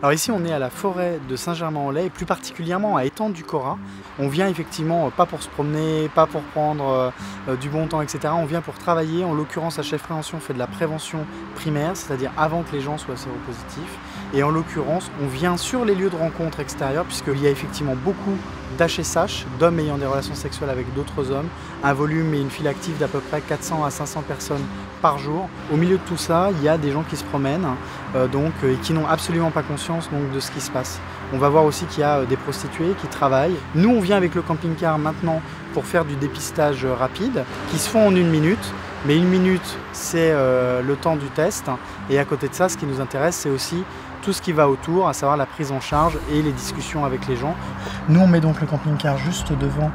Alors ici on est à la forêt de Saint-Germain-en-Laye et plus particulièrement à Étang du Cora. On vient effectivement pas pour se promener, pas pour prendre du bon temps, etc. On vient pour travailler. En l'occurrence à Chef Prévention fait de la prévention primaire, c'est-à-dire avant que les gens soient séropositifs. Et en l'occurrence on vient sur les lieux de rencontre extérieurs puisqu'il y a effectivement beaucoup d'HSH, d'hommes ayant des relations sexuelles avec d'autres hommes, un volume et une file active d'à peu près 400 à 500 personnes par jour. Au milieu de tout ça, il y a des gens qui se promènent et qui n'ont absolument pas conscience de ce qui se passe. On va voir aussi qu'il y a des prostituées qui travaillent. Nous, on vient avec le camping-car maintenant pour faire du dépistage rapide, qui se font en 1 minute. Mais 1 minute, c'est le temps du test. Et à côté de ça, ce qui nous intéresse, c'est aussi tout ce qui va autour, à savoir la prise en charge et les discussions avec les gens. Nous, on met donc le camping-car juste devant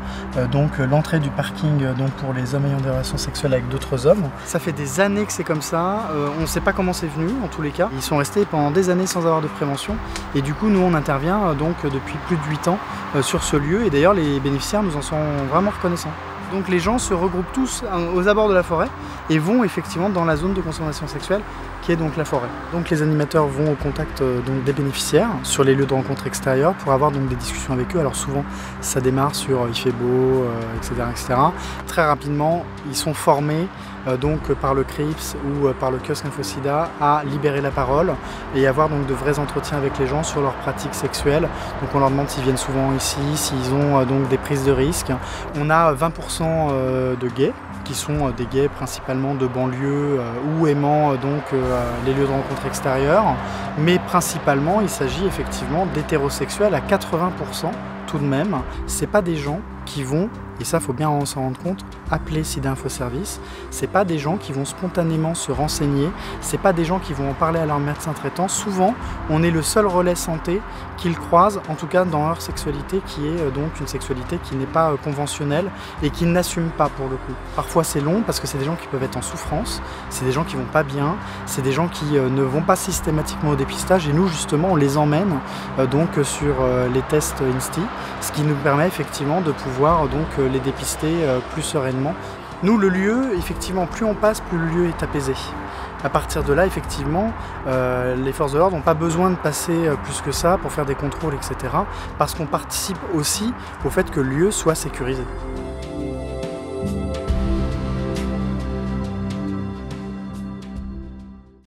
l'entrée du parking pour les hommes ayant des relations sexuelles avec d'autres hommes. Ça fait des années que c'est comme ça. On ne sait pas comment c'est venu, en tous les cas. Ils sont restés pendant des années sans avoir de prévention. Et du coup, nous, on intervient depuis plus de 8 ans sur ce lieu. Et d'ailleurs, les bénéficiaires nous en sont vraiment reconnaissants. Donc les gens se regroupent tous aux abords de la forêt et vont effectivement dans la zone de consommation sexuelle qui est donc la forêt. Donc les animateurs vont au contact des bénéficiaires sur les lieux de rencontre extérieurs pour avoir des discussions avec eux. Alors souvent ça démarre sur il fait beau, etc., etc. Très rapidement ils sont formés par le CRIPS ou par le kiosque InfoSida à libérer la parole et avoir de vrais entretiens avec les gens sur leurs pratiques sexuelles. Donc on leur demande s'ils viennent souvent ici, s'ils ont des prises de risques. On a 20% de gays qui sont des gays principalement de banlieue ou aimant les lieux de rencontre extérieurs, mais principalement il s'agit effectivement d'hétérosexuels à 80% tout de même. C'est pas des gens qui vont, et ça faut bien s'en rendre compte, appeler SIDA Info Service. C'est pas des gens qui vont spontanément se renseigner, c'est pas des gens qui vont en parler à leur médecin traitant. Souvent on est le seul relais santé qu'ils croisent, en tout cas dans leur sexualité qui est une sexualité qui n'est pas conventionnelle et qu'ils n'assument pas pour le coup. Parfois c'est long parce que c'est des gens qui peuvent être en souffrance, c'est des gens qui vont pas bien, c'est des gens qui ne vont pas systématiquement au dépistage et nous justement on les emmène sur les tests INSTI, ce qui nous permet effectivement de pouvoir les dépister plus sereinement. Nous, le lieu, effectivement, plus on passe, plus le lieu est apaisé. À partir de là, effectivement, les forces de l'ordre n'ont pas besoin de passer plus que ça pour faire des contrôles, etc. Parce qu'on participe aussi au fait que le lieu soit sécurisé.